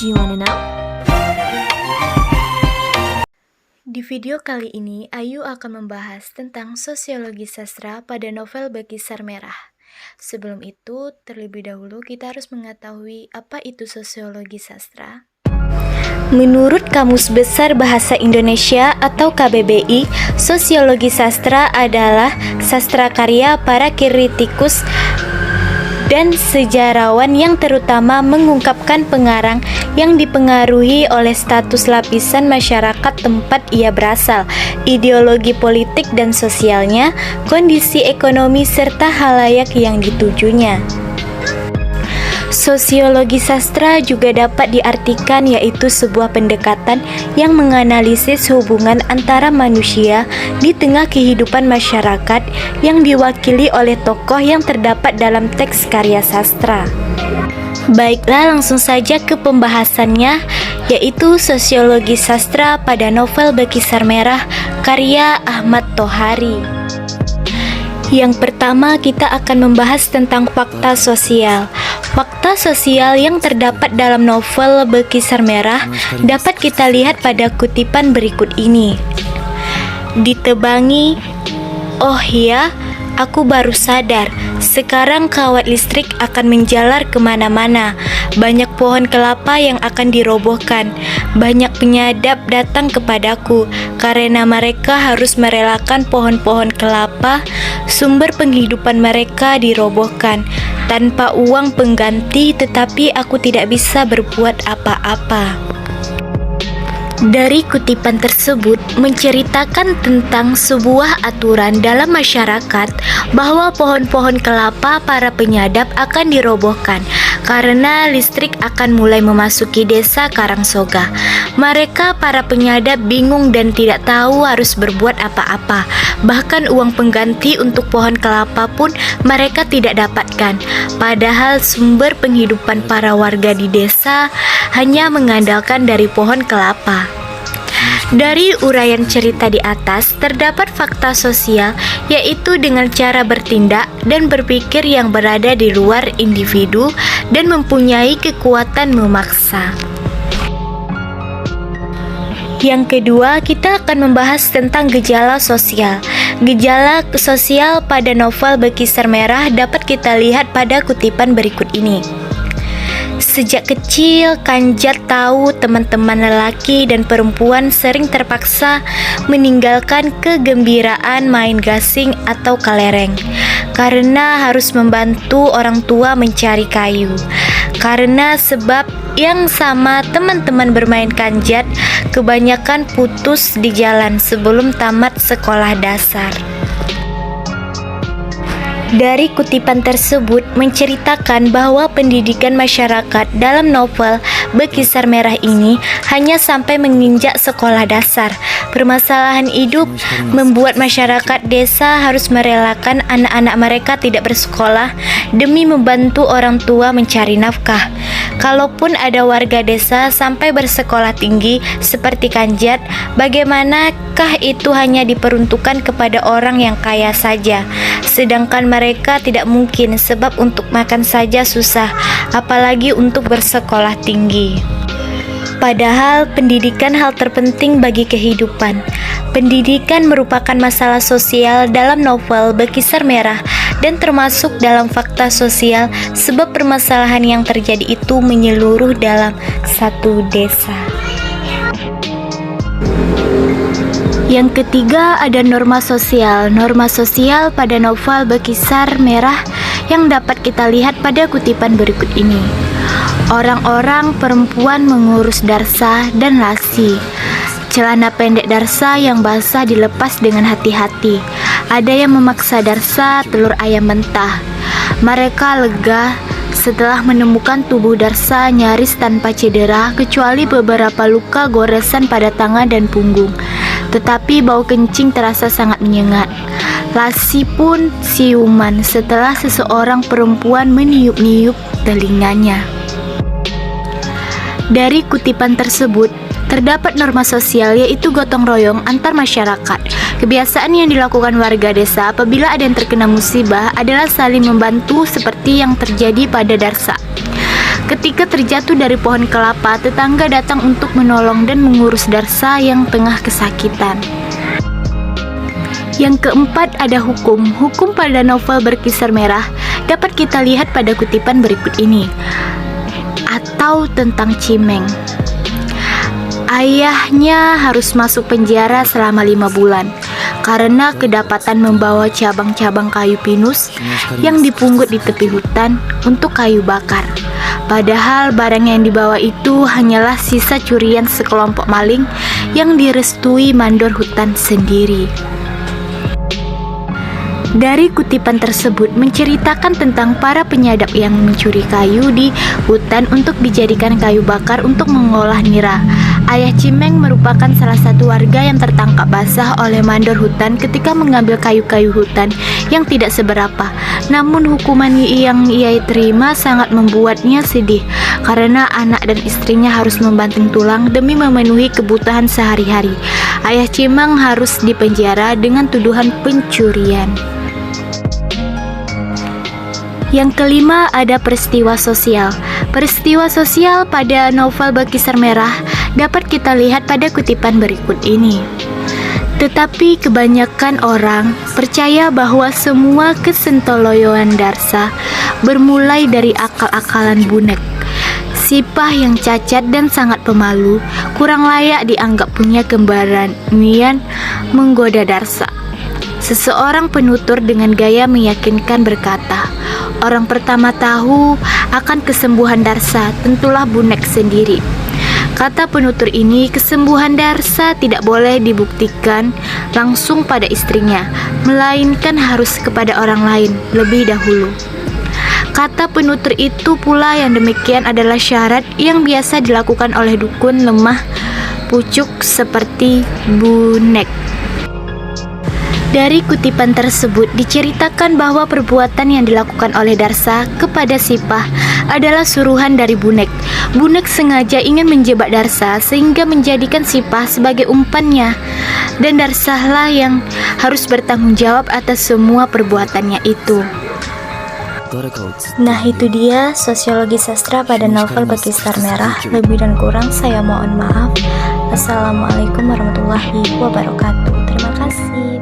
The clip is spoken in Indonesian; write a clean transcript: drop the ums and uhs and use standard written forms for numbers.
Do you wanna know? Di video kali ini, Ayu akan membahas tentang sosiologi sastra pada novel Bekisar Merah. Sebelum itu, terlebih dahulu kita harus mengetahui apa itu sosiologi sastra. Menurut Kamus Besar Bahasa Indonesia atau KBBI, sosiologi sastra adalah sastra karya para kritikus dan sejarawan yang terutama mengungkapkan pengarang yang dipengaruhi oleh status lapisan masyarakat tempat ia berasal, ideologi politik dan sosialnya, kondisi ekonomi serta halayak yang ditujunya. Sosiologi sastra juga dapat diartikan yaitu sebuah pendekatan yang menganalisis hubungan antara manusia di tengah kehidupan masyarakat yang diwakili oleh tokoh yang terdapat dalam teks karya sastra. Baiklah, langsung saja ke pembahasannya, yaitu sosiologi sastra pada novel Bekisar Merah karya Ahmad Tohari. Yang pertama, kita akan membahas tentang fakta sosial. Fakta sosial yang terdapat dalam novel Bekisar Merah dapat kita lihat pada kutipan berikut ini. Ditebangi, oh ya, aku baru sadar, sekarang kawat listrik akan menjalar kemana-mana. Banyak pohon kelapa yang akan dirobohkan. Banyak penyadap datang kepadaku karena mereka harus merelakan pohon-pohon kelapa. Sumber penghidupan mereka dirobohkan tanpa uang pengganti, tetapi aku tidak bisa berbuat apa-apa. Dari kutipan tersebut menceritakan tentang sebuah aturan dalam masyarakat bahwa pohon-pohon kelapa para penyadap akan dirobohkan karena listrik akan mulai memasuki desa Karangsoga. Mereka para penyadap bingung dan tidak tahu harus berbuat apa-apa. Bahkan uang pengganti untuk pohon kelapa pun mereka tidak dapatkan. Padahal sumber penghidupan para warga di desa hanya mengandalkan dari pohon kelapa. Dari uraian cerita di atas terdapat fakta sosial, yaitu dengan cara bertindak dan berpikir yang berada di luar individu dan mempunyai kekuatan memaksa. Yang kedua, kita akan membahas tentang gejala sosial. Gejala sosial pada novel Bekisar Merah dapat kita lihat pada kutipan berikut ini. Sejak kecil, Kanjat tahu teman-teman lelaki dan perempuan sering terpaksa meninggalkan kegembiraan main gasing atau kelereng karena harus membantu orang tua mencari kayu. Karena sebab yang sama, teman-teman bermain Kanjat kebanyakan putus di jalan sebelum tamat sekolah dasar. Dari kutipan tersebut menceritakan bahwa pendidikan masyarakat dalam novel Bekisar Merah ini hanya sampai menginjak sekolah dasar. Permasalahan hidup membuat masyarakat desa harus merelakan anak-anak mereka tidak bersekolah demi membantu orang tua mencari nafkah. Kalaupun ada warga desa sampai bersekolah tinggi seperti Kanjat, bagaimanakah itu hanya diperuntukkan kepada orang yang kaya saja, sedangkan mereka tidak mungkin sebab untuk makan saja susah, apalagi untuk bersekolah tinggi. Padahal pendidikan hal terpenting bagi kehidupan. Pendidikan merupakan masalah sosial dalam novel Bekisar Merah dan termasuk dalam fakta sosial sebab permasalahan yang terjadi itu menyeluruh dalam satu desa. Yang ketiga, ada norma sosial. Norma sosial pada novel Bekisar Merah yang dapat kita lihat pada kutipan berikut ini. Orang-orang perempuan mengurus darsa dan lasi. Celana pendek darsa yang basah dilepas dengan hati-hati. Ada yang memaksa darsa telur ayam mentah. Mereka lega setelah menemukan tubuh darsa nyaris tanpa cedera kecuali beberapa luka goresan pada tangan dan punggung. Tetapi bau kencing terasa sangat menyengat. Lasi pun siuman setelah seseorang perempuan meniup-niup telinganya. Dari kutipan tersebut terdapat norma sosial, yaitu gotong royong antar masyarakat. Kebiasaan yang dilakukan warga desa apabila ada yang terkena musibah adalah saling membantu seperti yang terjadi pada Darsa. Ketika terjatuh dari pohon kelapa, tetangga datang untuk menolong dan mengurus Darsa yang tengah kesakitan. Yang keempat ada hukum. Hukum pada novel Berkisar Merah dapat kita lihat pada kutipan berikut ini, atau tentang Cimeng. Ayahnya harus masuk penjara selama 5 bulan karena kedapatan membawa cabang-cabang kayu pinus yang dipungut di tepi hutan untuk kayu bakar. Padahal barang yang dibawa itu hanyalah sisa curian sekelompok maling yang direstui mandor hutan sendiri. Dari kutipan tersebut menceritakan tentang para penyadap yang mencuri kayu di hutan untuk dijadikan kayu bakar untuk mengolah nira. Ayah Cimeng merupakan salah satu warga yang tertangkap basah oleh mandor hutan ketika mengambil kayu-kayu hutan yang tidak seberapa. Namun hukuman yang ia terima sangat membuatnya sedih karena anak dan istrinya harus membanting tulang demi memenuhi kebutuhan sehari-hari. Ayah Cimeng harus dipenjara dengan tuduhan pencurian. Yang kelima ada peristiwa sosial. Peristiwa sosial pada novel Berkisar Merah dapat kita lihat pada kutipan berikut ini. Tetapi kebanyakan orang percaya bahwa semua kesentoloyoan Darsa bermulai dari akal-akalan Bunek. Sipah yang cacat dan sangat pemalu, kurang layak dianggap punya keberanian menggoda Darsa. Seseorang penutur dengan gaya meyakinkan berkata, orang pertama tahu akan kesembuhan Darsa tentulah Bunek sendiri. Kata penutur ini, kesembuhan Darsa tidak boleh dibuktikan langsung pada istrinya, melainkan harus kepada orang lain lebih dahulu. Kata penutur itu pula yang demikian adalah syarat yang biasa dilakukan oleh dukun lemah pucuk seperti Bunek. Dari kutipan tersebut diceritakan bahwa perbuatan yang dilakukan oleh Darsa kepada Sipah adalah suruhan dari Bunek. Bunek sengaja ingin menjebak Darsa sehingga menjadikan Sipah sebagai umpannya, dan Darsalah yang harus bertanggung jawab atas semua perbuatannya itu. Nah, itu dia sosiologi sastra pada novel Berkisar Merah. Lebih dan kurang saya mohon maaf. Assalamualaikum warahmatullahi wabarakatuh. Terima kasih.